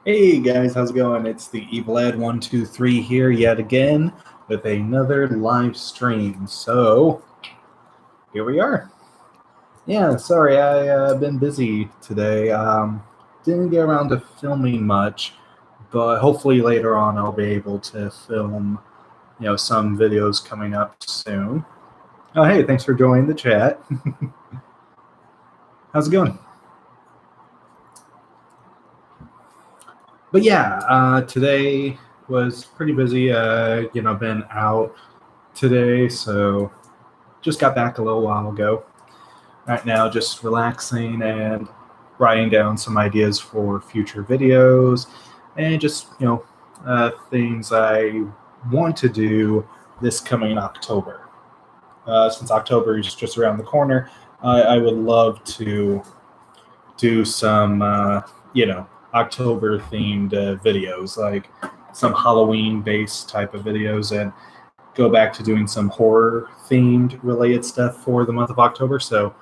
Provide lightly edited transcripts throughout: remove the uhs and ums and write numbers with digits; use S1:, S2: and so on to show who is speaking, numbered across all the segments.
S1: Hey guys, how's it going? It's the EvilEd123 here yet again with another live stream. So, here we are. Yeah, sorry, I've been busy today. Didn't get around to filming much, but hopefully later on I'll be able to film, some videos coming up soon. Oh, hey, thanks for joining the chat. How's it going? But yeah, today was pretty busy. Been out today, so just got back a little while ago. Right now, just relaxing and writing down some ideas for future videos and just, things I want to do this coming October. Since October is just around the corner, I would love to do some, October themed videos, like some Halloween based type of videos, and go back to doing some horror themed related stuff for the month of October. So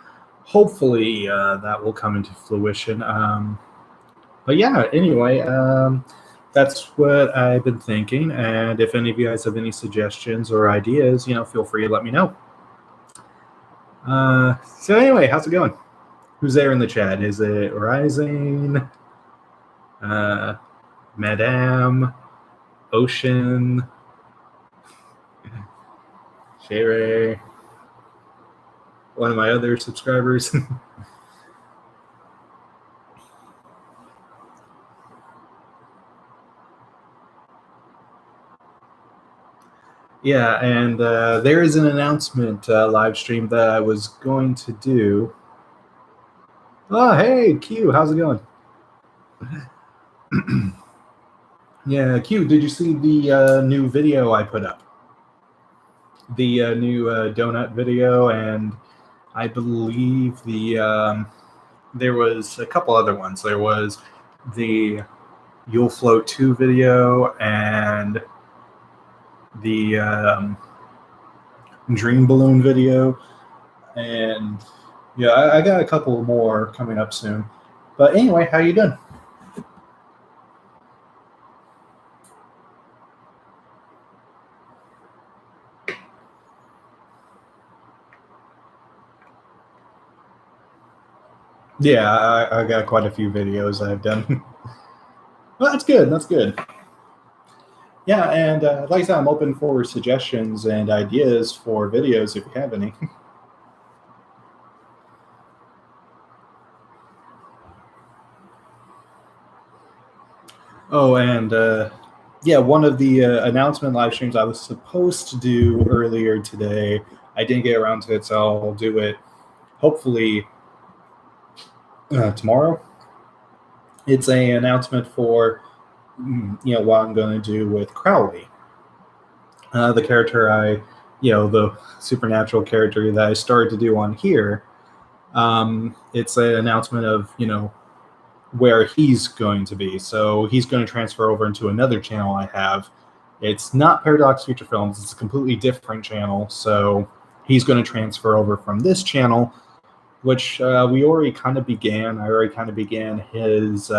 S1: hopefully that will come into fruition. But yeah, anyway, that's what I've been thinking. And if any of you guys have any suggestions or ideas, feel free to let me know. So anyway, how's it going? Who's there in the chat? Is it Rising, Madame, Ocean, Shere, one of my other subscribers? Yeah, and there is an announcement live stream that I was going to do. Oh, hey, Q, how's it going? Yeah, Q, did you see the new video I put up? The new donut video, and I believe there was a couple other ones. There was the You'll Float 2 video and the Dream Balloon video, and yeah, I got a couple more coming up soon. But anyway, how you doing? Yeah, I got quite a few videos I've done. Well, that's good. That's good. Yeah, and like I said, I'm open for suggestions and ideas for videos if you have any. Oh, and yeah, one of the announcement live streams I was supposed to do earlier today, I didn't get around to it, so I'll do it hopefully tomorrow. It's an announcement for what I'm going to do with Crowley, the character the supernatural character that I started to do on here. It's an announcement of where he's going to be. So he's going to transfer over into another channel I have. It's not Paradox Future Films. It's a completely different channel. So he's going to transfer over from this channel, which we already kind of began. I already kind of began his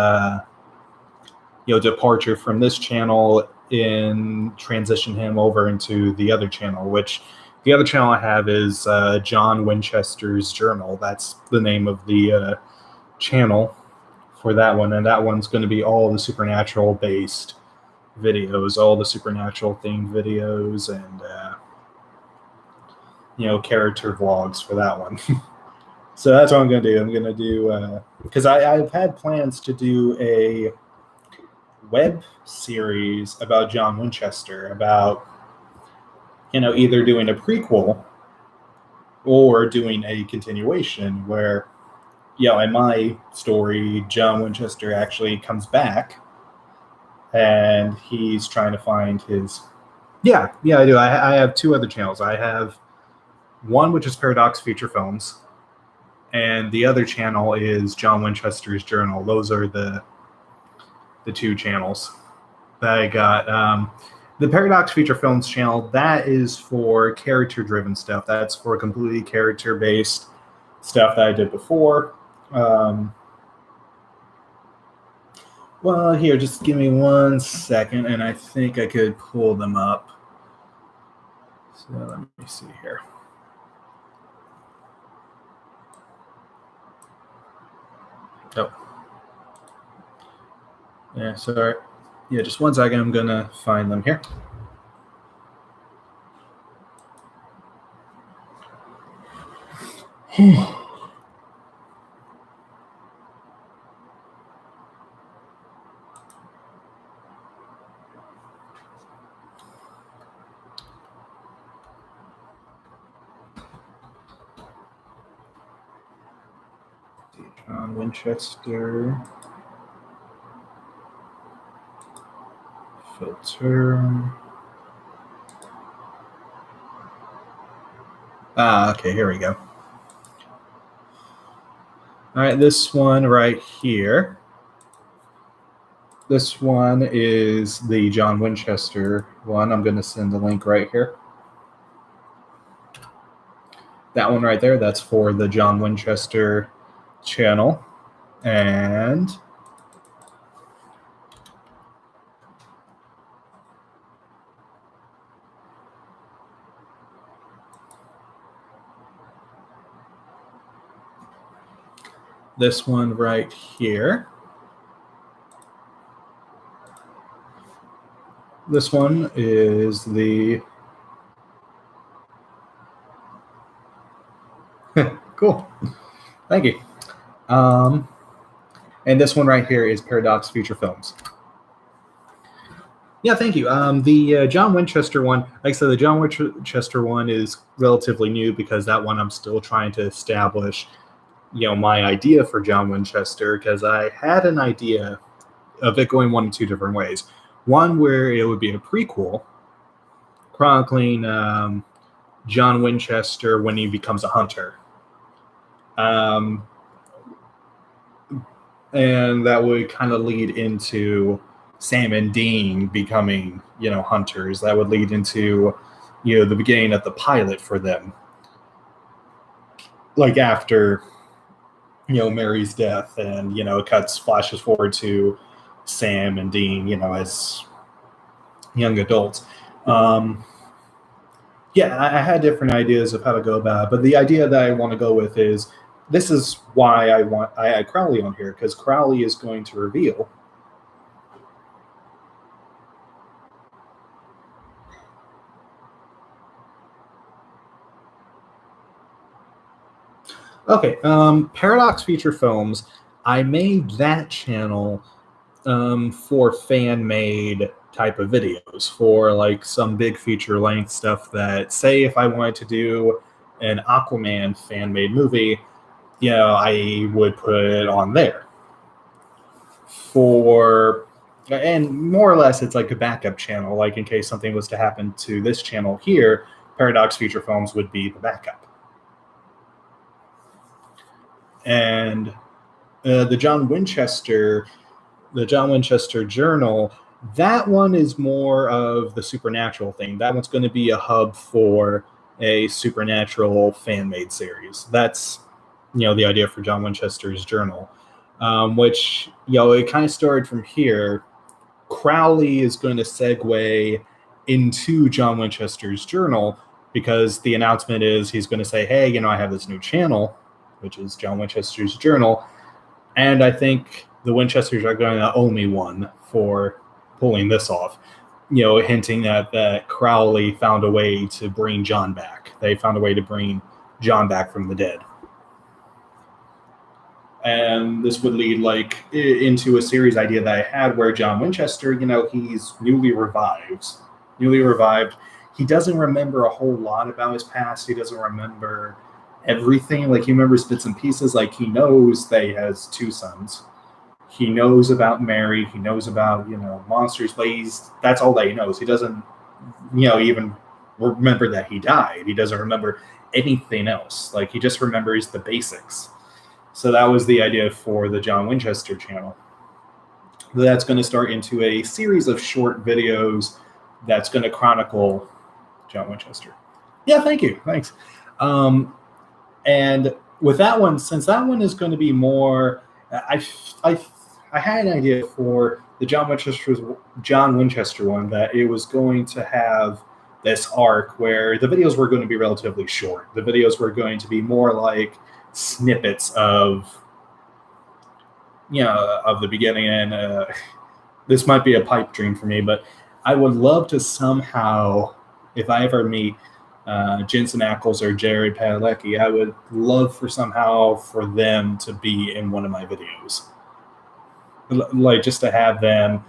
S1: departure from this channel in transition him over into the other channel, which the other channel I have is John Winchester's Journal. That's the name of the channel for that one, and that one's going to be all the supernatural based videos, all the supernatural themed videos, and character vlogs for that one. So that's what I'm going to do. I'm going to do because I've had plans to do a web series about John Winchester, about either doing a prequel or doing a continuation where in my story, John Winchester actually comes back, and he's trying to find his. Yeah, I do. I have two other channels. I have one which is Paradox Feature Films, and the other channel is John Winchester's Journal. Those are the two channels that I got. The Paradox Feature Films channel, that is for character-driven stuff. That's for completely character-based stuff that I did before. Well, here, just give me 1 second, and I think I could pull them up. So let me see here. Oh. Yeah, sorry. Yeah, just 1 second. I'm going to find them here. John Winchester. Filter. Okay, here we go. All right, this one right here. This one is the John Winchester one. I'm going to send the link right here. That one right there, that's for the John Winchester channel. And this one right here. This one is the cool. Thank you. And this one right here is Paradox Feature Films. Yeah, thank you. The John Winchester one, like I said, the John Winchester one is relatively new because that one I'm still trying to establish, my idea for John Winchester, because I had an idea of it going one of two different ways. One where it would be a prequel chronicling John Winchester when he becomes a hunter. And that would kind of lead into Sam and Dean becoming, hunters. That would lead into, the beginning of the pilot for them. Like after, Mary's death, and, flashes forward to Sam and Dean, as young adults. Yeah, I had different ideas of how to go about it, but the idea that I want to go with is, this is why I had Crowley on here, because Crowley is going to reveal Okay, Paradox Feature Films, I made that channel for fan-made type of videos, for like some big feature-length stuff that, say if I wanted to do an Aquaman fan-made movie, I would put it on there. And more or less it's like a backup channel, like in case something was to happen to this channel here, Paradox Feature Films would be the backup. And the John Winchester Journal, that one is more of the supernatural thing. That one's going to be a hub for a supernatural fan-made series. That's, the idea for John Winchester's Journal, which, it kind of started from here. Crowley is going to segue into John Winchester's Journal, because the announcement is he's going to say, hey, I have this new channel, which is John Winchester's Journal. And I think the Winchesters are going to owe me one for pulling this off, hinting that Crowley found a way to bring John back. They found a way to bring John back from the dead. And this would lead into a series idea that I had where John Winchester, he's newly revived. He doesn't remember a whole lot about his past. He doesn't remember everything. He remembers bits and pieces. He knows that he has 2 sons. He knows about Mary. He knows about, monsters, but that's all that he knows. He doesn't, even remember that he died. He doesn't remember anything else. He just remembers the basics. So that was the idea for the John Winchester channel. That's going to start into a series of short videos that's going to chronicle John Winchester. Yeah, thank you. Thanks. And with that one, since that one is going to be more, I had an idea for the John Winchester one, that it was going to have this arc where the videos were going to be relatively short. The videos were going to be more like snippets of, of the beginning. And this might be a pipe dream for me, but I would love to somehow, if I ever meet Jensen Ackles or Jared Padalecki, I would love for them to be in one of my videos. Like, just to have them,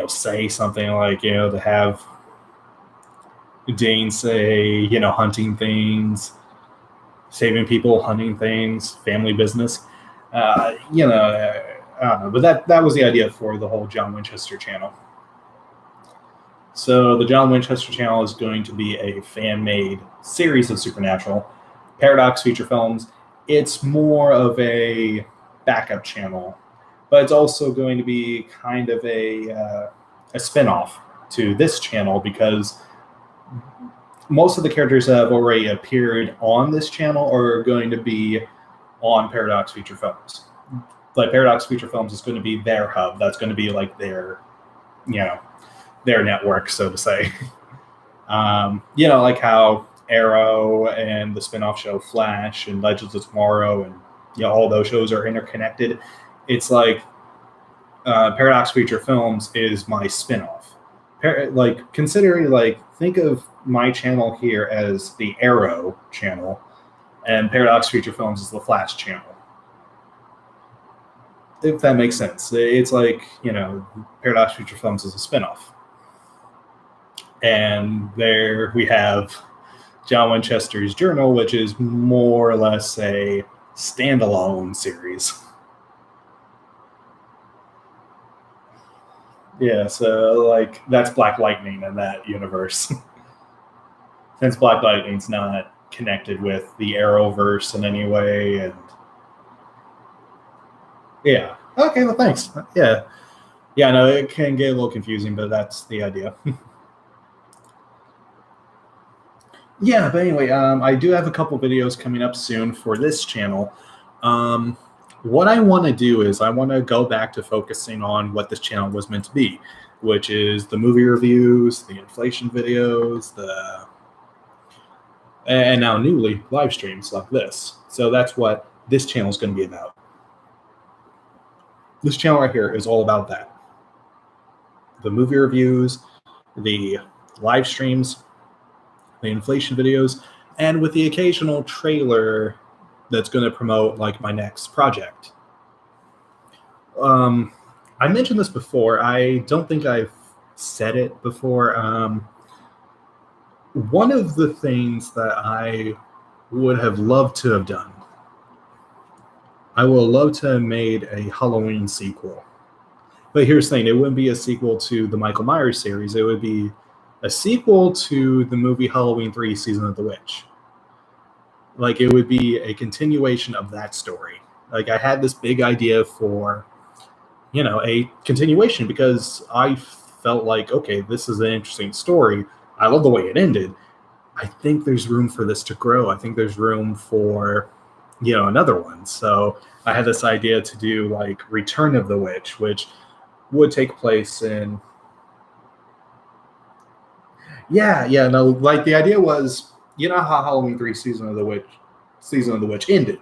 S1: say something like, to have Dane say, hunting things, saving people, hunting things, family business. I don't know, but that was the idea for the whole John Winchester channel. So the John Winchester channel is going to be a fan-made series of Supernatural, Paradox feature films. It's more of a backup channel, but it's also going to be kind of a spin-off to this channel, because most of the characters that have already appeared on this channel are going to be on Paradox feature films. Like, Paradox feature films is going to be their hub. That's going to be like their network, so to say. Like how Arrow and the spin-off show Flash and Legends of Tomorrow and all those shows are interconnected. It's like Paradox feature films is my spin-off. Think of my channel here as the Arrow channel, and Paradox feature films is the Flash channel. If that makes sense. It's like, Paradox feature films is a spin-off. And there we have John Winchester's Journal, which is more or less a standalone series. Yeah, so that's Black Lightning in that universe. Since Black Lightning's not connected with the Arrowverse in any way, and yeah. Okay, well, thanks. Yeah. Yeah, no, it can get a little confusing, but that's the idea. Yeah, but anyway, I do have a couple videos coming up soon for this channel. What I want to do is I want to go back to focusing on what this channel was meant to be, which is the movie reviews, the inflation videos, and now newly live streams like this. So that's what this channel is going to be about. This channel right here is all about that. The movie reviews, the live streams, the inflation videos, and with the occasional trailer that's going to promote my next project. I mentioned this before. I don't think I've said it before. One of the things that I would have loved to have done, I would love to have made a Halloween sequel. But here's the thing, it wouldn't be a sequel to the Michael Myers series. It would be a sequel to the movie Halloween 3 Season of the Witch. It would be a continuation of that story. I had this big idea for, a continuation, because I felt okay, this is an interesting story. I love the way it ended. I think there's room for this to grow. I think there's room for, another one. So I had this idea to do Return of the Witch, which would take place in... the idea was, how Halloween 3 Season of the Witch ended.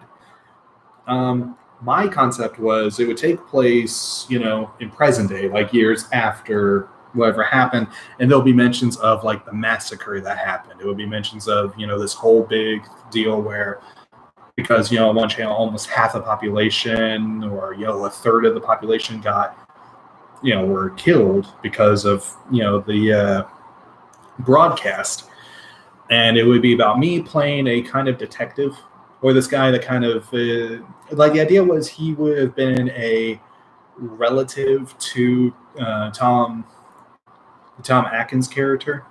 S1: My concept was it would take place, in present day, years after whatever happened, and there'll be mentions of the massacre that happened. It would be mentions of, this whole big deal where, because, on one channel, almost half the population, or, a third of the population got, were killed because of, the broadcast. And it would be about me playing a kind of detective, or this guy that kind of the idea was he would have been a relative to Tom Atkins' character,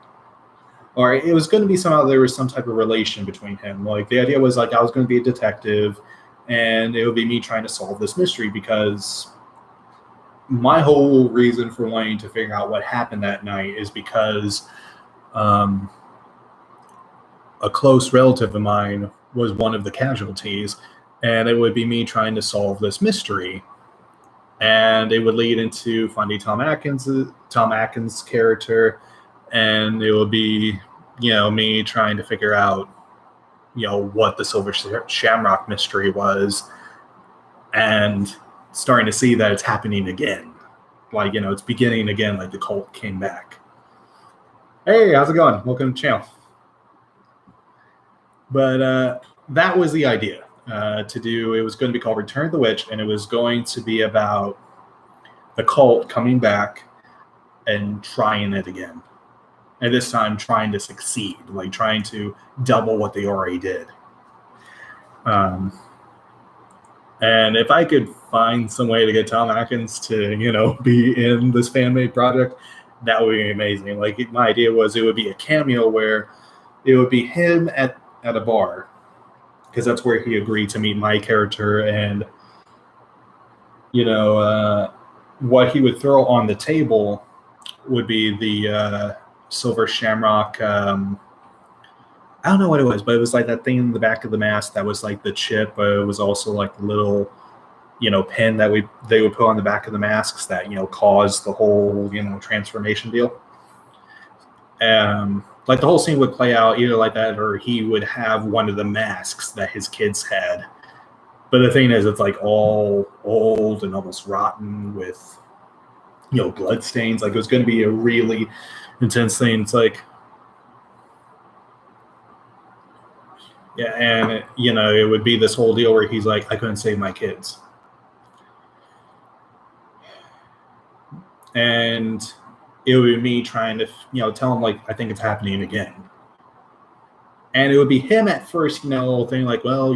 S1: or it was going to be somehow there was some type of relation between him. The idea was I was going to be a detective, and it would be me trying to solve this mystery, because my whole reason for wanting to figure out what happened that night is because a close relative of mine was one of the casualties, and it would be me trying to solve this mystery. And it would lead into finding Tom Atkins' character, and it would be, me trying to figure out, what the Silver Shamrock mystery was, and starting to see that it's happening again. Like, it's beginning again, like the cult came back. Hey, how's it going? Welcome to the channel. But that was the idea to do. It was going to be called Return of the Witch, and it was going to be about the cult coming back and trying it again. And this time trying to succeed, like trying to double what they already did. And if I could find some way to get Tom Atkins to, be in this fan-made project, that would be amazing. Like, my idea was it would be a cameo where it would be him at a bar, because that's where he agreed to meet my character, and what he would throw on the table would be the Silver Shamrock. I don't know what it was, but it was like that thing in the back of the mask that was like the chip, but it was also like the little pin that they would put on the back of the masks that caused the whole transformation deal. Like the whole scene would play out either like that, or he would have one of the masks that his kids had. But the thing is, it's like all old and almost rotten with, blood stains. Like, it was going to be a really intense thing. It's like, yeah, and it would be this whole deal where he's like, I couldn't save my kids. And it would be me trying to, tell him, like, I think it's happening again. And it would be him at first, thing like, well,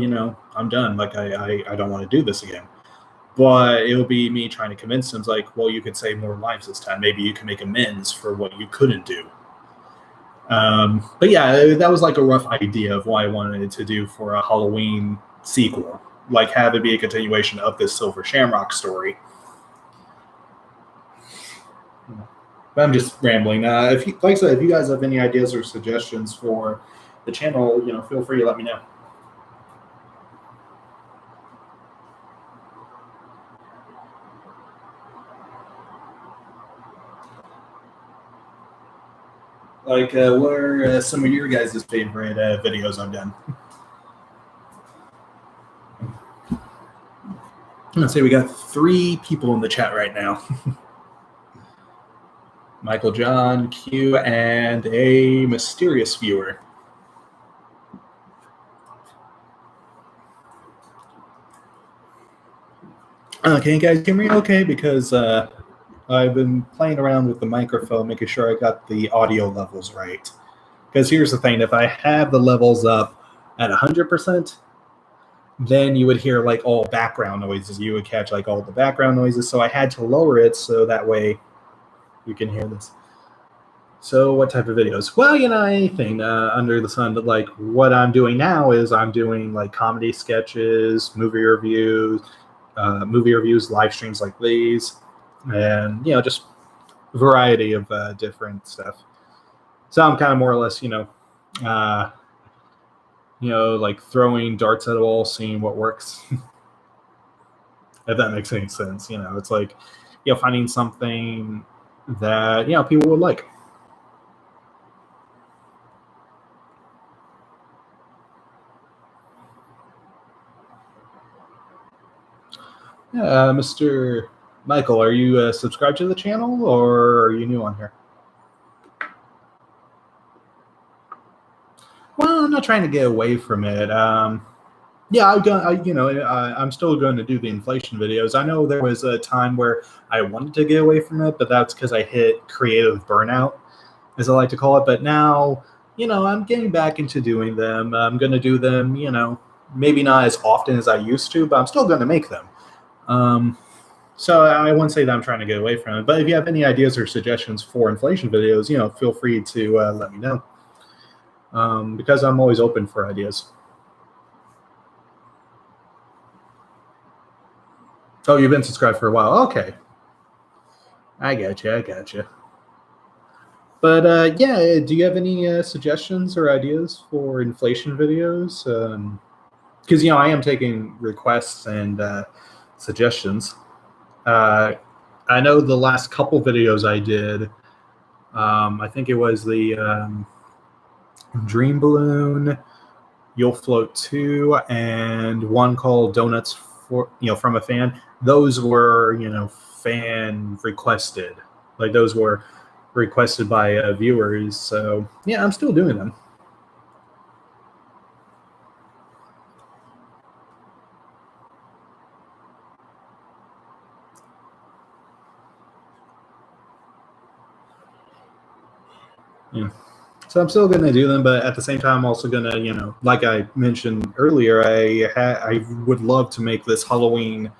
S1: I'm done. Like, I don't want to do this again. But it would be me trying to convince him, like, well, you could save more lives this time. Maybe you can make amends for what you couldn't do. But yeah, that was like a rough idea of what I wanted to do for a Halloween sequel. Like, have it be a continuation of this Silver Shamrock story. But I'm just rambling. Like I said, if you guys have any ideas or suggestions for the channel, feel free to let me know. Like, what are some of your guys' favorite videos I've done? Let's say we got 3 people in the chat right now. Michael John, Q, and a mysterious viewer. Can you guys hear me okay? Because I've been playing around with the microphone, making sure I got the audio levels right. Because here's the thing, if I have the levels up at 100%, then you would hear like all background noises. You would catch like all the background noises. So I had to lower it so that way you can hear this. So what type of videos? Well, anything under the sun. But like what I'm doing now is I'm doing like comedy sketches, movie reviews, live streams like these, and just a variety of different stuff. So I'm kind of more or less, like throwing darts at a wall, seeing what works. If that makes any sense, it's like, finding something that people would like. Mr. Michael, are you subscribed to the channel, or are you new on here? Well, I'm not trying to get away from it. Yeah, I'm still going to do the inflation videos. I know there was a time where I wanted to get away from it, but that's because I hit creative burnout, as I like to call it. But now, I'm getting back into doing them. I'm going to do them, maybe not as often as I used to, but I'm still going to make them. So I wouldn't say that I'm trying to get away from it. But if you have any ideas or suggestions for inflation videos, feel free to let me know. Because I'm always open for ideas. Oh, you've been subscribed for a while. Okay. I got you. But yeah, do you have any suggestions or ideas for inflation videos? because I am taking requests and suggestions. I know the last couple videos I did, I think it was the Dream Balloon, You'll Float 2, and one called Donuts from a Fan. Those were fan requested, like those were requested by viewers. So yeah, I'm still doing them. Yeah. So I'm still going to do them, but at the same time, I'm also going to, like I mentioned earlier, I would love to make this Halloween,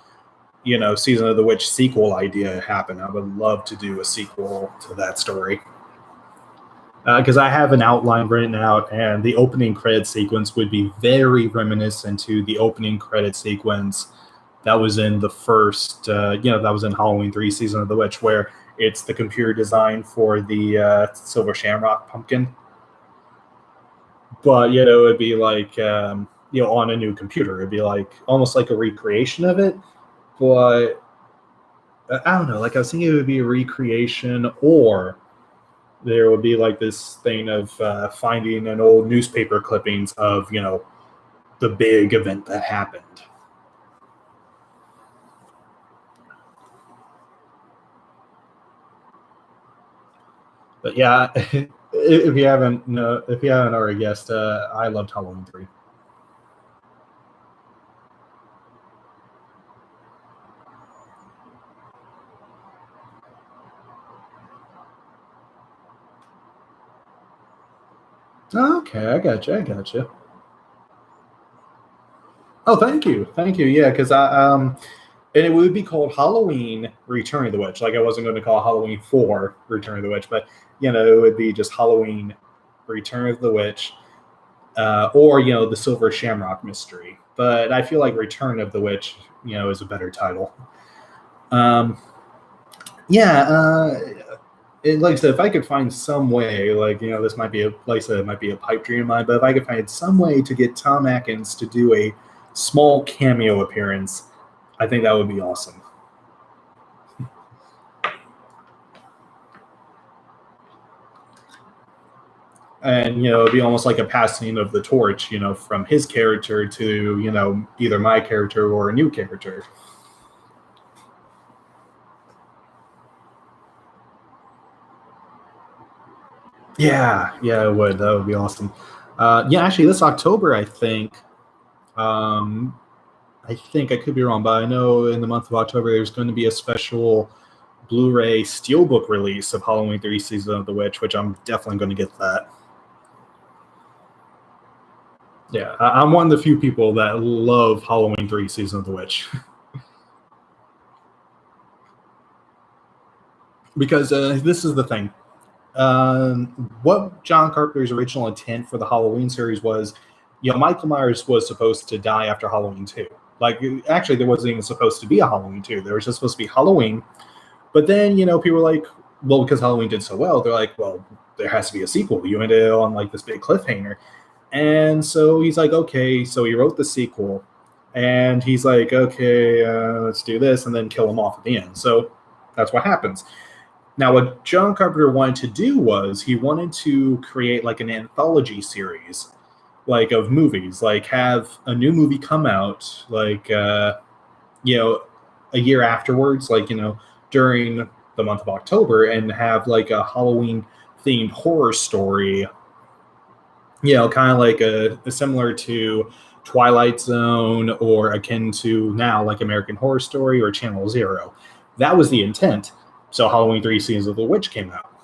S1: Season of the Witch sequel idea happen. I would love to do a sequel to that story. Because I have an outline written out, and the opening credit sequence would be very reminiscent to the opening credit sequence that was in the first, that was in Halloween 3 Season of the Witch, where it's the computer design for the Silver Shamrock pumpkin. But, it'd be like, on a new computer. It'd be like almost like a recreation of it. But I don't know. Like, I was thinking it would be a recreation, or there would be like this thing of finding an old newspaper clippings of, the big event that happened. But yeah, if you haven't already guessed, I loved Halloween 3. Okay, I gotcha. Oh, thank you. Yeah, because and it would be called Halloween Return of the Witch. Like, I wasn't going to call it Halloween 4 Return of the Witch, but it would be just Halloween Return of the Witch, or the Silver Shamrock Mystery. But I feel like Return of the Witch, is a better title. Yeah. Like I said, if I could find some way, like, this might be it might be a pipe dream of mine, but if I could find some way to get Tom Atkins to do a small cameo appearance, I think that would be awesome. And, it'd be almost like a passing of the torch, from his character to, either my character or a new character. Yeah, it would. That would be awesome. Yeah, actually, this October, I think, I could be wrong, but I know in the month of October there's going to be a special Blu-ray Steelbook release of Halloween 3 Season of the Witch, which I'm definitely going to get that. Yeah, I'm one of the few people that love Halloween 3 Season of the Witch. Because this is the thing. What John Carpenter's original intent for the Halloween series was, Michael Myers was supposed to die after Halloween 2. Like, actually, there wasn't even supposed to be a Halloween 2. There was just supposed to be Halloween. But then, people were like, well, because Halloween did so well, they're like, well, there has to be a sequel. You ended it on like this big cliffhanger. And so he's like, okay. So he wrote the sequel. And he's like, okay, let's do this, and then kill him off at the end. So that's what happens. Now, what John Carpenter wanted to do was he wanted to create like an anthology series, like of movies, like have a new movie come out, like a year afterwards, like during the month of October, and have like a Halloween themed horror story. Kind of like a similar to Twilight Zone, or akin to now like American Horror Story or Channel Zero. That was the intent. So Halloween 3 Seasons of the Witch came out.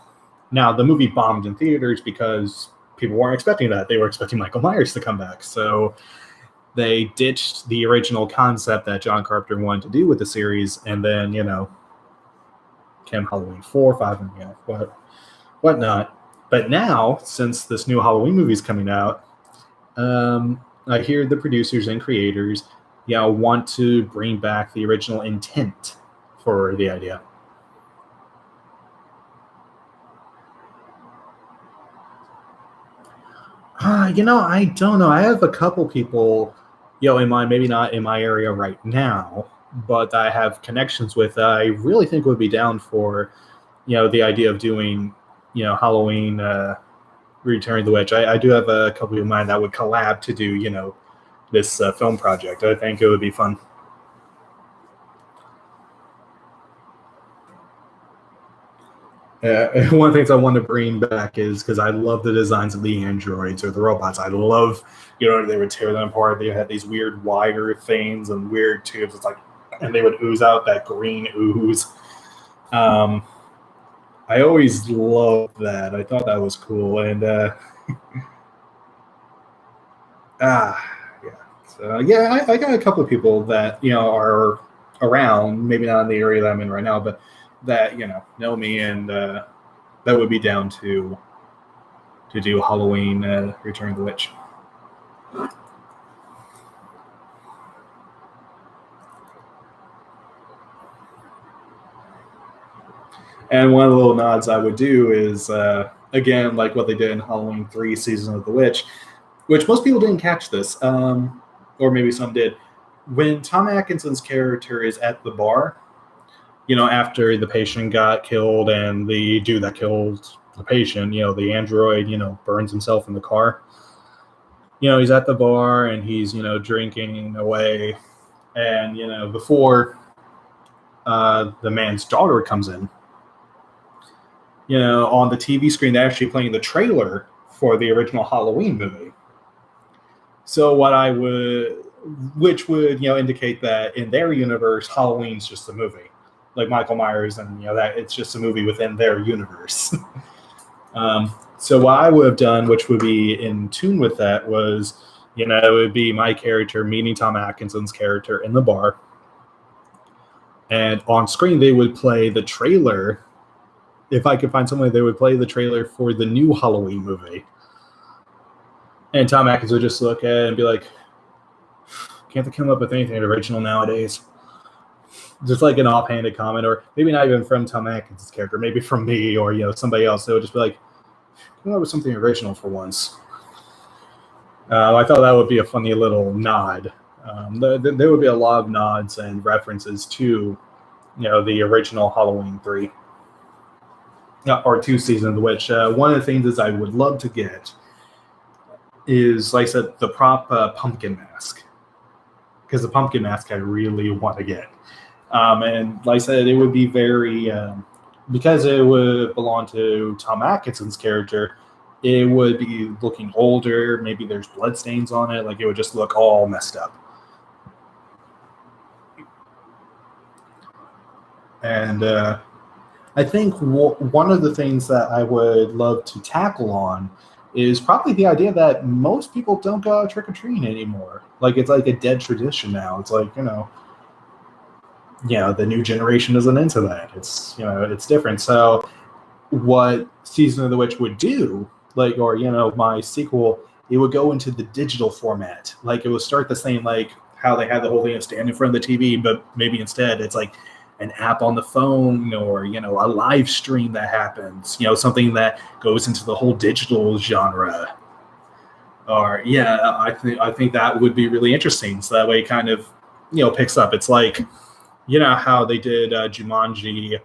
S1: Now, the movie bombed in theaters because people weren't expecting that. They were expecting Michael Myers to come back. So they ditched the original concept that John Carpenter wanted to do with the series, and then, came Halloween 4, 5, and whatnot. But now, since this new Halloween movie is coming out, I hear the producers and creators, want to bring back the original intent for the idea. I don't know. I have a couple people maybe not in my area right now, but I have connections with. I really think would be down for, the idea of doing, Halloween, Return of the Witch. I do have a couple of mine that would collab to do, this film project. I think it would be fun. One of the things I want to bring back is because I love the designs of the androids or the robots. I love, they would tear them apart. They had these weird wire things and weird tubes. It's like, and they would ooze out that green ooze. I always loved that. I thought that was cool. And yeah. So yeah, I got a couple of people that are around. Maybe not in the area that I'm in right now, but that know me and that would be down to do Halloween Return of the Witch. And one of the little nods I would do is again, like what they did in Halloween 3 Season of the Witch, which most people didn't catch this, or maybe some did. When Tom Atkinson's character is at the bar, after the patient got killed and the dude that killed the patient, the android, burns himself in the car. He's at the bar and he's, drinking away. And, before the man's daughter comes in, on the TV screen, they're actually playing the trailer for the original Halloween movie. So which would, indicate that in their universe, Halloween's just a movie. Like Michael Myers, and that it's just a movie within their universe. So what I would have done, which would be in tune with that, was it would be my character meeting Tom Atkinson's character in the bar, and on screen they would play the trailer. If I could find someone, they would play the trailer for the new Halloween movie, and Tom Atkins would just look at it and be like, "Can't they come up with anything original nowadays?" Just like an offhanded comment, or maybe not even from Tom Atkins' character, maybe from me or somebody else. They would just be like, "Come up with something original for once." I thought that would be a funny little nod. There would be a lot of nods and references to, the original Halloween 3 or 2 Season of the Witch. One of the things is I would love to get is, like I said, the prop pumpkin mask, because the pumpkin mask I really want to get. And like I said, it would be very, because it would belong to Tom Atkinson's character, it would be looking older. Maybe there's blood stains on it. Like, it would just look all messed up. And I think one of the things that I would love to tackle on is probably the idea that most people don't go out trick-or-treating anymore. Like, it's like a dead tradition now. It's like, the new generation isn't into that. It's, it's different. So what Season of the Witch would do, like, or, my sequel, it would go into the digital format. Like, it would start the same, like how they had the whole thing of stand in front of the TV, but maybe instead it's like an app on the phone, or, a live stream that happens, something that goes into the whole digital genre. Or, I think that would be really interesting. So that way it kind of, picks up. It's like, how they did Jumanji,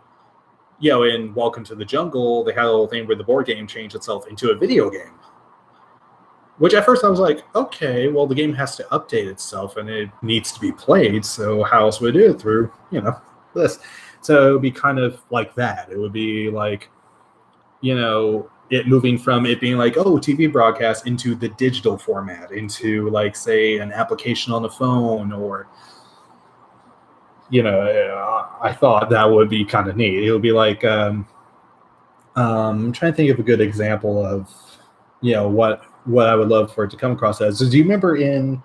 S1: in Welcome to the Jungle, they had a little thing where the board game changed itself into a video game. Which at first I was like, okay, well, the game has to update itself and it needs to be played, so how else would it do it? Through, this. So it would be kind of like that. It would be like, it moving from it being like, oh, TV broadcast into the digital format, into, like, say, an application on the phone, or I thought that would be kind of neat. It would be like, I'm trying to think of a good example of, what I would love for it to come across as. So do you remember in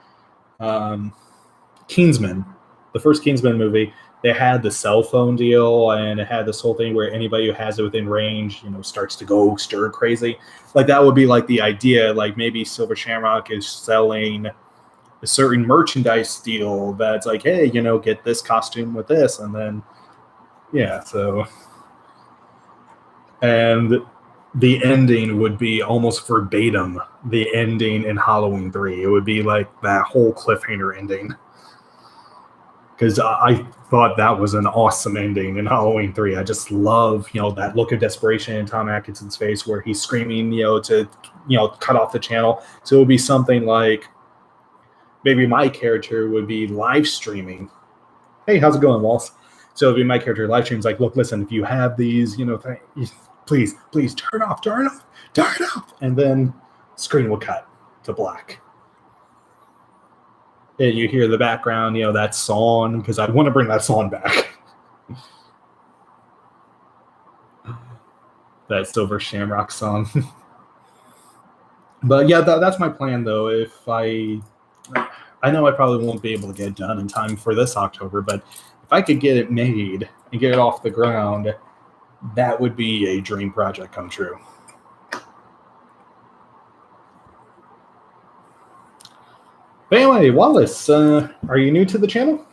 S1: Kingsman, the first Kingsman movie, they had the cell phone deal, and it had this whole thing where anybody who has it within range, starts to go stir crazy. Like, that would be like the idea, like maybe Silver Shamrock is selling a certain merchandise deal that's like, hey, get this costume with this, and then so, and the ending would be almost verbatim the ending in Halloween 3. It would be like that whole cliffhanger ending. Because I thought that was an awesome ending in Halloween 3. I just love, that look of desperation in Tom Atkinson's face where he's screaming, to, cut off the channel. So it would be something like maybe my character would be live streaming. Hey, how's it going, Waltz? So it'd be my character live streams like, look, listen, if you have these, please turn off. And then screen will cut to black. And you hear the background, that song, because I want to bring that song back. That Silver Shamrock song. But yeah, that's my plan, though. If I know I probably won't be able to get it done in time for this October, but if I could get it made and get it off the ground, that would be a dream project come true. But anyway, Wallace, are you new to the channel?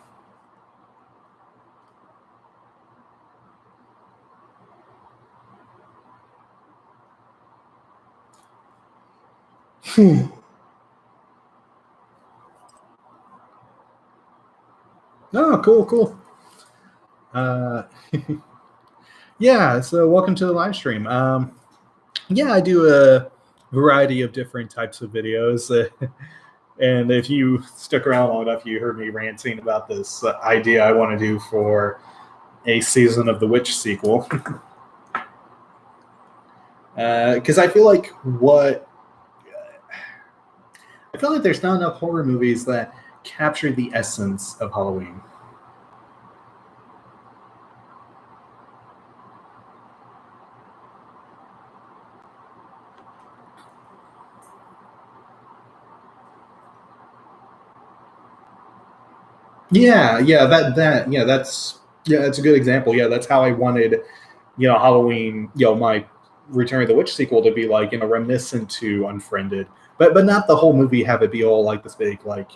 S1: Oh, cool. Yeah, so welcome to the live stream. Yeah, I do a variety of different types of videos. And if you stuck around long enough, you heard me ranting about this idea I want to do for a Season of the Witch sequel. Because I feel like there's not enough horror movies that capture the essence of Halloween. That's a good example. Yeah, that's how I wanted, Halloween, my Return of the Witch sequel to be like, reminiscent to Unfriended, but not the whole movie have it be all like this big, like,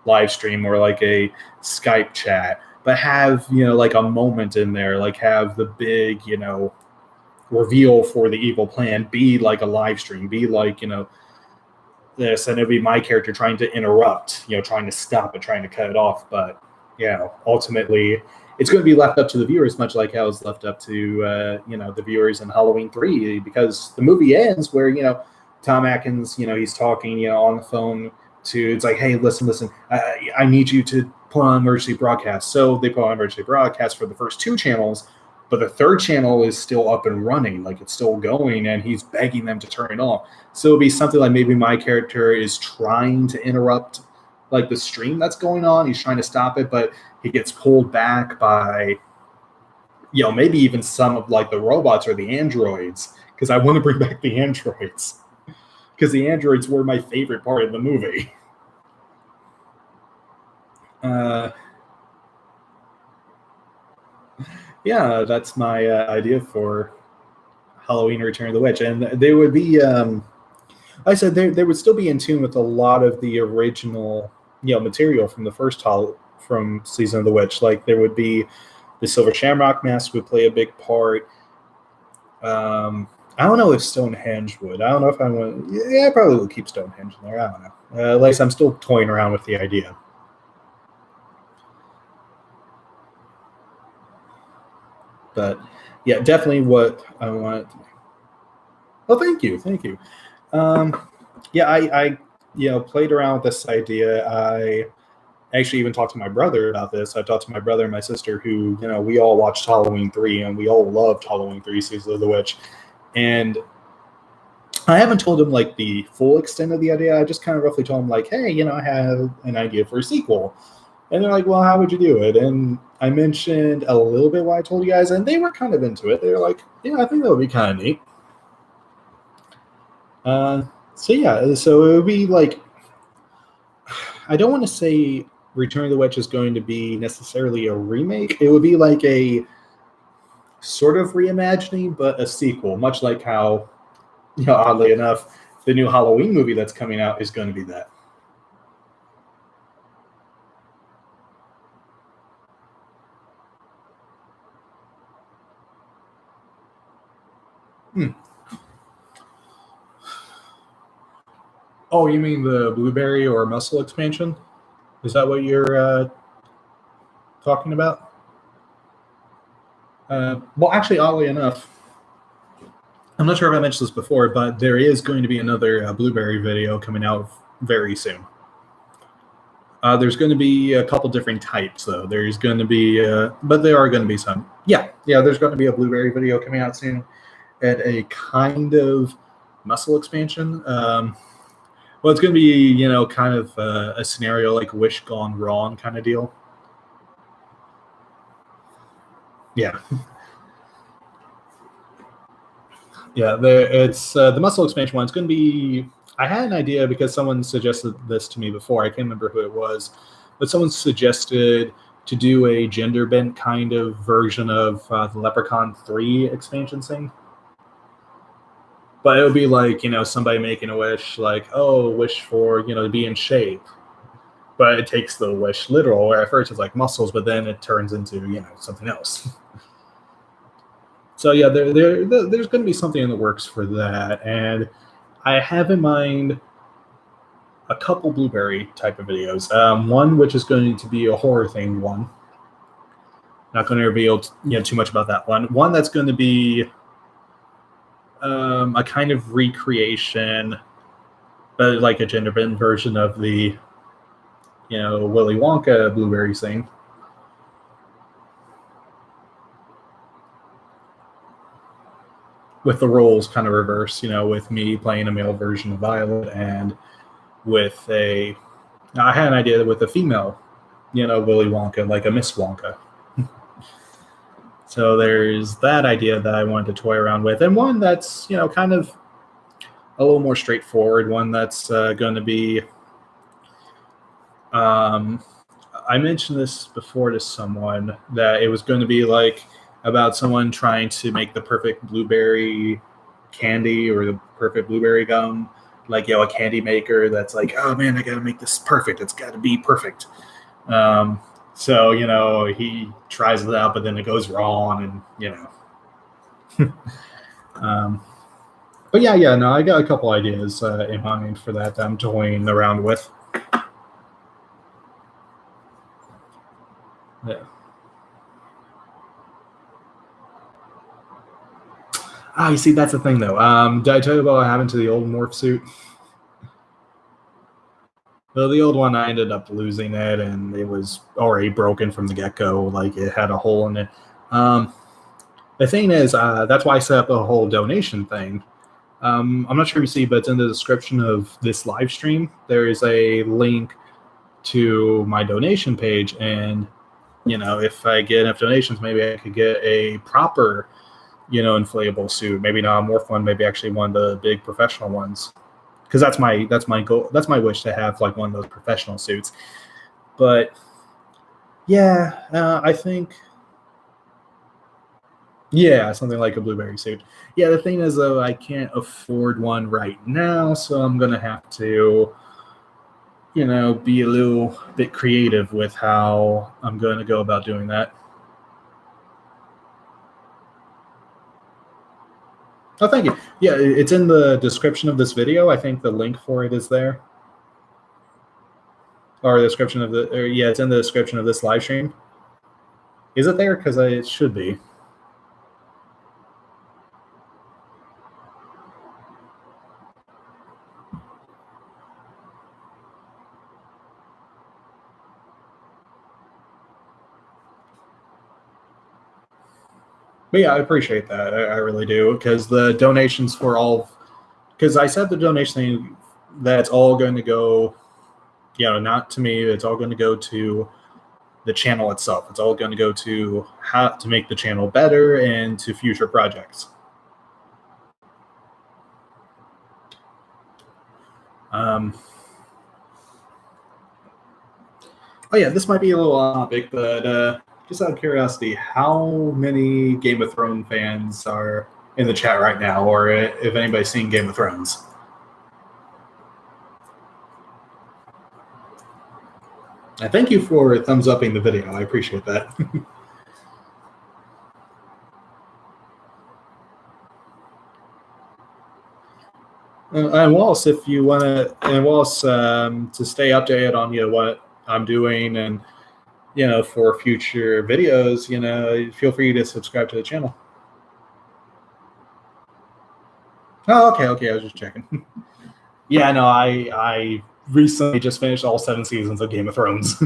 S1: live stream or like a Skype chat, but have, like a moment in there, like have the big, reveal for the evil plan be like a live stream, be like, this, and it'd be my character trying to interrupt, trying to stop it, trying to cut it off. But ultimately it's going to be left up to the viewers, much like how it was left up to the viewers in Halloween 3, because the movie ends where Tom Atkins, he's talking on the phone to, it's like, hey, listen, I need you to put on emergency broadcast. So they put on emergency broadcast for the first 2 channels, but the 3rd channel is still up and running, like it's still going, and he's begging them to turn it off. So it'll be something like maybe my character is trying to interrupt like the stream that's going on. He's trying to stop it, but he gets pulled back by, maybe even some of like the robots or the androids, because I want to bring back the androids, because the androids were my favorite part of the movie. Yeah, that's my idea for Halloween Return of the Witch. And they would be, I said, they would still be in tune with a lot of the original, material from the first from Season of the Witch. Like there would be the Silver Shamrock Mask would play a big part. I don't know if Stonehenge would. I don't know if I want. Yeah, I probably will keep Stonehenge in there. I don't know. At least I'm still toying around with the idea. But yeah, definitely what I want. Oh, thank you. Yeah, I played around with this idea. I actually even talked to my brother about this. I talked to my brother and my sister, who we all watched Halloween 3, and we all loved Halloween 3: Season of the Witch. And I haven't told him like the full extent of the idea. I just kind of roughly told him like, hey, I have an idea for a sequel. And they're like, well, how would you do it? And I mentioned a little bit what I told you guys, and they were kind of into it. They were like, yeah, I think that would be kind of neat. So it would be like, I don't want to say Return of the Witch is going to be necessarily a remake. It would be like a sort of reimagining, but a sequel, much like how, oddly enough, the new Halloween movie that's coming out is going to be that. Oh, you mean the blueberry or muscle expansion? Is that what you're talking about? Well, actually, oddly enough, I'm not sure if I mentioned this before, but there is going to be another blueberry video coming out very soon. There's going to be a couple different types, though. There's going to be, but there are going to be some. Yeah, there's going to be a blueberry video coming out soon, and a kind of muscle expansion. Well, it's going to be, kind of a scenario like Wish Gone Wrong kind of deal. Yeah. Yeah, it's the muscle expansion one. It's going to be. I had an idea because someone suggested this to me before. I can't remember who it was, but someone suggested to do a gender bent kind of version of the Leprechaun 3 expansion thing. But it would be like, somebody making a wish, like, oh, wish for, to be in shape. But it takes the wish literal, where at first it's like muscles, but then it turns into, something else. So yeah, there's going to be something in the works for that, and I have in mind a couple blueberry type of videos. One which is going to be a horror themed one. Not going to reveal too much about that one. One that's going to be a kind of recreation, but like a gender bent version of the Willy Wonka blueberry thing. With the roles kind of reversed, with me playing a male version of Violet, and with I had an idea with a female, Willy Wonka, like a Miss Wonka. So there's that idea that I wanted to toy around with, and one that's, kind of a little more straightforward, one that's going to be, I mentioned this before to someone, that it was going to be like about someone trying to make the perfect blueberry candy or the perfect blueberry gum, like, a candy maker that's like, oh man, I gotta make this perfect, it's got to be perfect. So he tries it out, but then it goes wrong, and but no, I got a couple ideas in mind for that I'm toying around with. Yeah. You see, that's the thing, though. Did I tell you about what happened to the old morph suit? Well, the old one, I ended up losing it, and it was already broken from the get-go. Like, it had a hole in it. The thing is, that's why I set up a whole donation thing. I'm not sure if you see, but it's in the description of this live stream. There is a link to my donation page, and if I get enough donations, maybe I could get a proper, inflatable suit. Maybe not a morph one, maybe actually one of the big professional ones. Because that's my goal. That's my wish, to have like one of those professional suits. But yeah, I think, something like a blueberry suit. Yeah, the thing is, though, I can't afford one right now, so I'm gonna have to, be a little bit creative with how I'm going to go about doing that. Oh, thank you. Yeah, it's in the description of this video. I think the link for it is there. Or the description of it's in the description of this live stream. Is it there? Because it should be. But yeah, I appreciate that. I really do, because the donations for all, because I said the donation thing, that's all going to go, not to me. It's all going to go to the channel itself. It's all going to go to how to make the channel better and to future projects. Oh yeah, this might be a little topic, but just out of curiosity, how many Game of Thrones fans are in the chat right now, or if anybody's seen Game of Thrones? I thank you for thumbs upping the video. I appreciate that. And Wallace, if you want to, and Wallace, to stay updated on what I'm doing and for future videos, feel free to subscribe to the channel. Oh, okay. I was just checking. Yeah, no, I recently just finished all 7 seasons of Game of Thrones.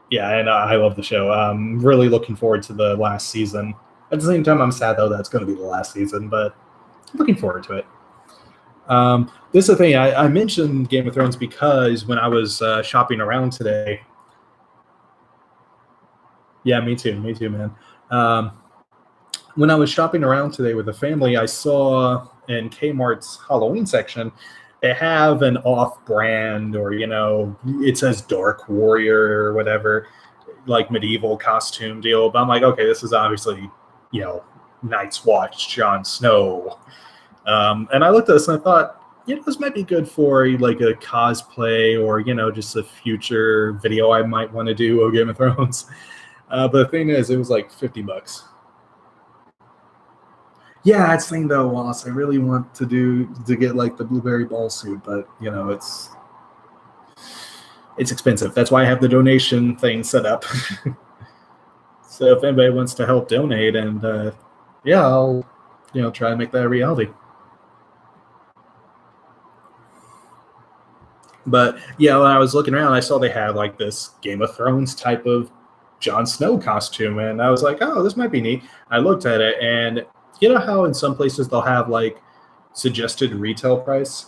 S1: Yeah, and I love the show. I'm really looking forward to the last season. At the same time, I'm sad though that's going to be the last season, but looking forward to it. This is the thing. I mentioned Game of Thrones because when I was shopping around today. Yeah, me too, man. When I was shopping around today with the family, I saw in Kmart's Halloween section, they have an off-brand or, it says Dark Warrior or whatever, like medieval costume deal. But I'm like, okay, this is obviously, Night's Watch, Jon Snow. And I looked at this and I thought, this might be good for like a cosplay or, just a future video I might want to do of Game of Thrones. But the thing is, it was like $50. Yeah, it's thing though, Wallace. I really want to get like the blueberry ball suit, but it's expensive. That's why I have the donation thing set up. So if anybody wants to help donate, and I'll try to make that a reality. But when I was looking around, I saw they had like this Game of Thrones type of Jon Snow costume, and I was like, oh, this might be neat. I looked at it, and you know how in some places they'll have like suggested retail price?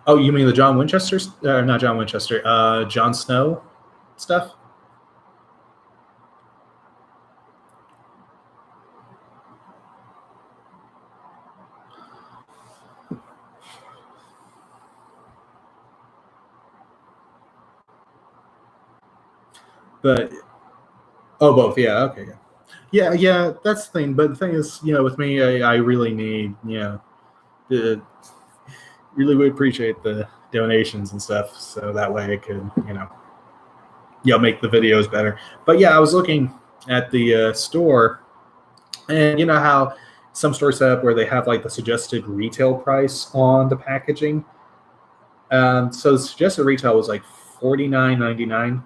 S1: Oh, you mean the John Winchester? Not John Winchester. Jon Snow stuff? But both. Yeah. Okay. Yeah. That's the thing. But the thing is, with me, I really need, really would appreciate the donations and stuff, so that way I could, make the videos better. But I was looking at the store, and you know how some stores set up where they have like the suggested retail price on the packaging. So the suggested retail was like $49.99.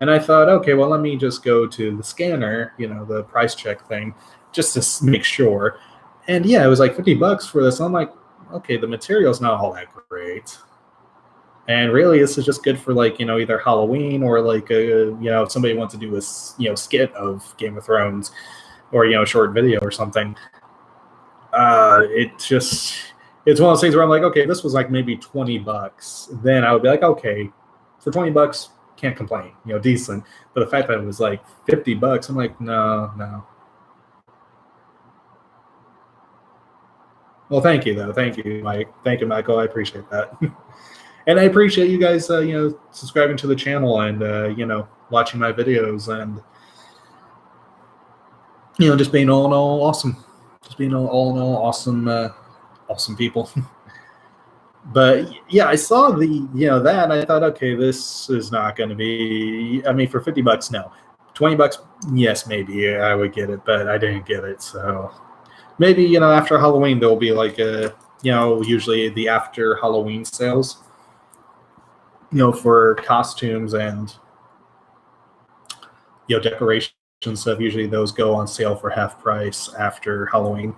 S1: And I thought, okay, well, let me just go to the scanner, the price check thing, just to make sure. And it was like $50 for this. I'm like, okay, the material's not all that great. And really, this is just good for like, either Halloween or like, if somebody wants to do a, skit of Game of Thrones or, a short video or something. It's one of those things where I'm like, okay, this was like maybe $20. Then I would be like, okay, for $20, can't complain, decent. But the fact that it was like $50, I'm like, no. Well, thank you though. Thank you, Mike. Thank you, Michael. I appreciate that. And I appreciate you guys, subscribing to the channel and, watching my videos and, just being all in all awesome. Just being all in all awesome, awesome people. But I saw that and I thought, okay, this is not going to be, for $50, no. $20, yes, maybe I would get it, but I didn't get it. So maybe, after Halloween, there'll be like a, usually the after Halloween sales, for costumes and, decoration stuff. Usually those go on sale for half price after Halloween.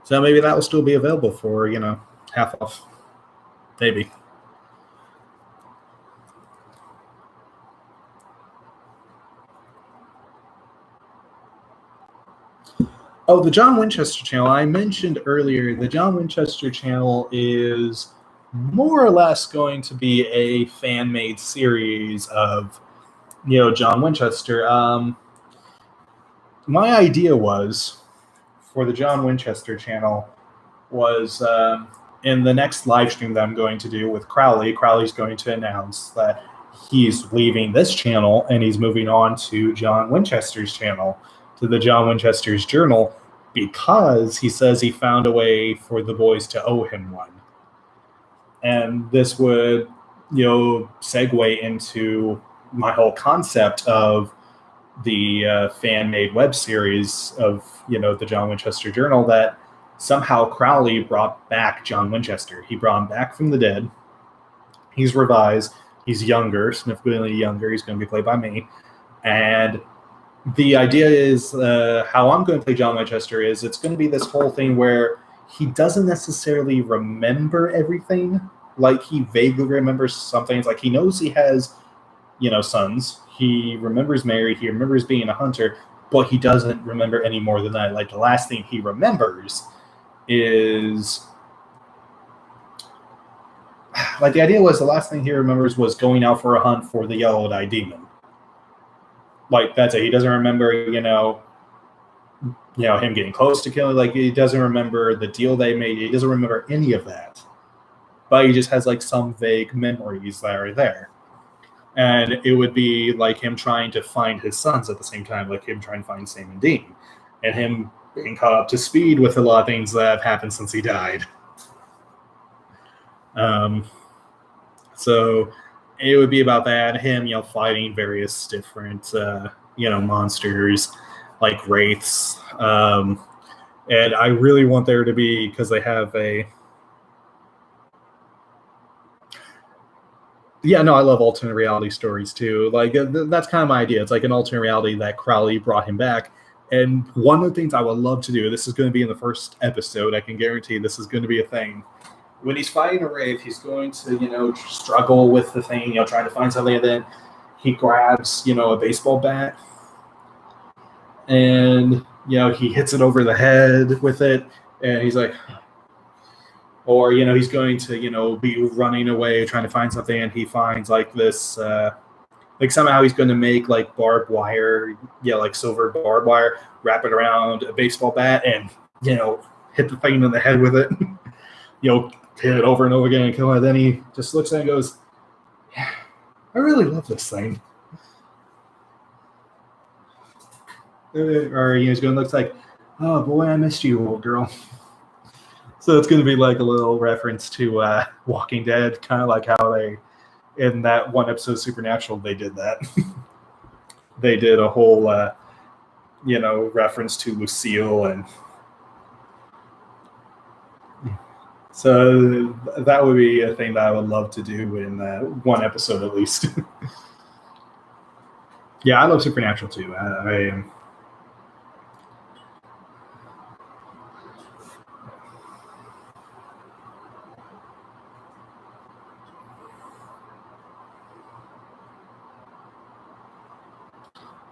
S1: So maybe that will still be available for, half off. Maybe. Oh, the John Winchester channel. I mentioned earlier, the John Winchester channel is more or less going to be a fan-made series of, John Winchester. My idea was, for the John Winchester channel, was in the next live stream that I'm going to do with Crowley's going to announce that he's leaving this channel and he's moving on to John Winchester's channel, to the John Winchester's Journal, because he says he found a way for the boys to owe him one. And this would, segue into, my whole concept of the fan-made web series of, the John Winchester Journal, that somehow Crowley brought back John Winchester. He brought him back from the dead. He's revised. He's younger, significantly younger. He's going to be played by me. And the idea is, how I'm going to play John Winchester is, it's going to be this whole thing where he doesn't necessarily remember everything. Like, he vaguely remembers some things. Like, he knows he has, sons. He remembers Mary. He remembers being a hunter, but he doesn't remember any more than that. Like, the last thing he remembers is, like, the idea was the last thing he remembers was going out for a hunt for the yellow-eyed demon. Like, that's it. He doesn't remember, him getting close to killing. Like, he doesn't remember the deal they made. He doesn't remember any of that. But he just has, like, some vague memories that are there. And it would be like him trying to find his sons at the same time, like him trying to find Sam and Dean, and him being caught up to speed with a lot of things that have happened since he died. So it would be about that, him, fighting various different, monsters, like wraiths. And I really want there to be, because they have a... Yeah, no, I love alternate reality stories too. Like, that's kind of my idea. It's like an alternate reality that Crowley brought him back. And one of the things I would love to do, this is going to be in the first episode, I can guarantee this is going to be a thing. When he's fighting a wraith, he's going to, struggle with the thing, trying to find something, and then he grabs, a baseball bat, and, he hits it over the head with it, and he's like... Or, he's going to, be running away, trying to find something, and he finds, like, this, like, somehow he's going to make, like, barbed wire, like silver barbed wire, wrap it around a baseball bat, and, hit the thing in the head with it, hit it over and over again and kill it. Then he just looks at it and goes, yeah, I really love this thing. Or, he's going to look like, oh, boy, I missed you, old girl. So it's going to be like a little reference to Walking Dead, kind of like how they, in that one episode of Supernatural, they did that. They did a whole, reference to Lucille. And so that would be a thing that I would love to do in one episode at least. Yeah, I love Supernatural too. I am.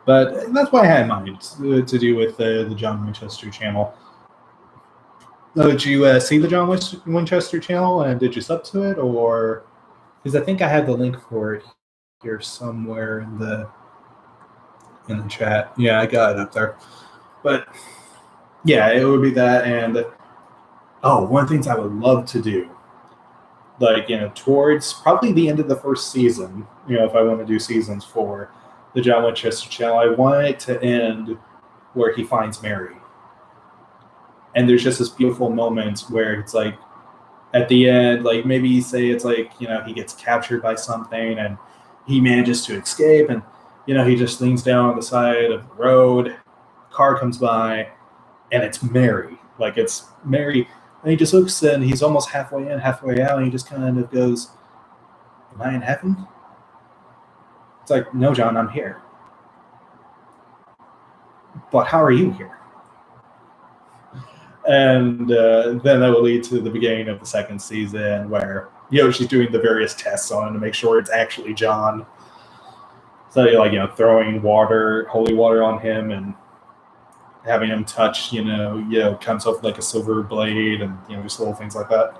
S1: But that's why I had in mind to do with the John Winchester channel. Did you see the John Winchester channel, and did you sub to it? Or, because I think I have the link for it here somewhere in the chat. Yeah, I got it up there. But yeah, it would be that. And one of the things I would love to do, like, towards probably the end of the first season, if I want to do seasons for the John Winchester channel, I want it to end where he finds Mary. And there's just this beautiful moment where it's like, at the end, like, maybe say it's like, he gets captured by something and he manages to escape, and, he just leans down on the side of the road, a car comes by, and it's Mary. Like, it's Mary. And he just looks, and he's almost halfway in, halfway out, and he just kind of goes, am I in heaven? It's like, no, John, I'm here. But how are you here? And then that will lead to the beginning of the second season where, she's doing the various tests on him to make sure it's actually John. So, throwing water, holy water on him and having him touch, comes off like a silver blade and, just little things like that.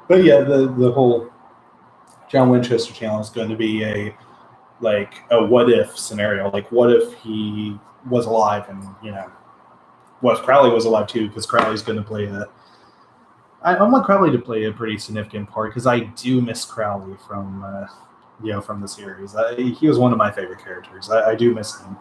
S1: But yeah, the whole John Winchester channel is going to be a what if scenario. Like, what if he was alive and, what if Crowley was alive too? Because Crowley's going to play I want Crowley to play a pretty significant part because I do miss Crowley from from the series. He was one of my favorite characters. I do miss him.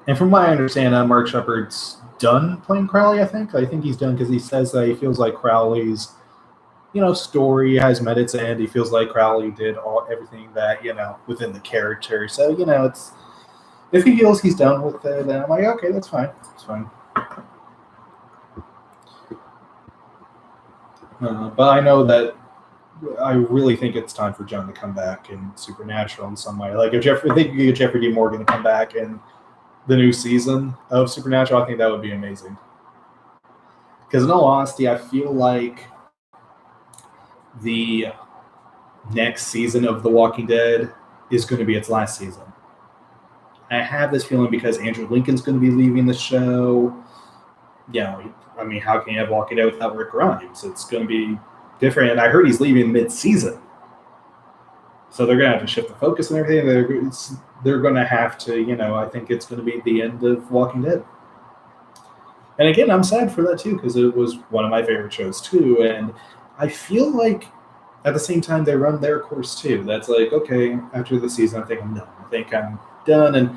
S1: And from what I understand, Mark Shepard's done playing Crowley. I think he's done because he says that he feels like Crowley's story has met its end. He feels like Crowley did everything that within the character. So it's. If he feels he's done with it, then I'm like, okay, that's fine. It's fine. But I know that I really think it's time for John to come back in Supernatural in some way. Like, if they could get Jeffrey D. Morgan to come back in the new season of Supernatural, I think that would be amazing. Because in all honesty, I feel like the next season of The Walking Dead is going to be its last season. I have this feeling because Andrew Lincoln's going to be leaving the show. I mean, how can you have Walking Dead without Rick Grimes? It's going to be different. And I heard he's leaving mid-season. So they're going to have to shift the focus and everything. They're going to have to, I think it's going to be the end of Walking Dead. And again, I'm sad for that too, because it was one of my favorite shows too. And I feel like at the same time they run their course too. That's like, okay, after the season, I think I'm done. And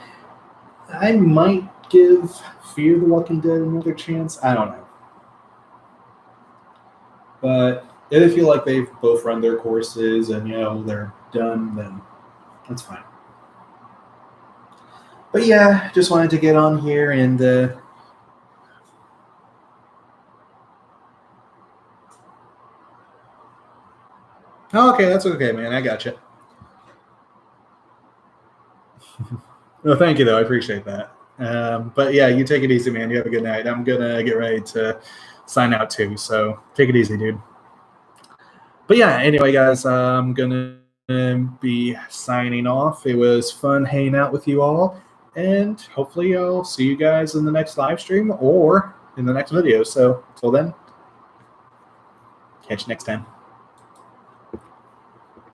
S1: I might give Fear the Walking Dead another chance. I don't know. But if they feel like they've both run their courses and, they're done, then that's fine. But yeah, just wanted to get on here and okay, that's okay, man. I got you. Well, thank you, though. I appreciate that. But yeah, you take it easy, man. You have a good night. I'm going to get ready to sign out too. So take it easy, dude. But yeah, anyway, guys, I'm going to be signing off. It was fun hanging out with you all. And hopefully I'll see you guys in the next live stream or in the next video. So until then, catch you next time.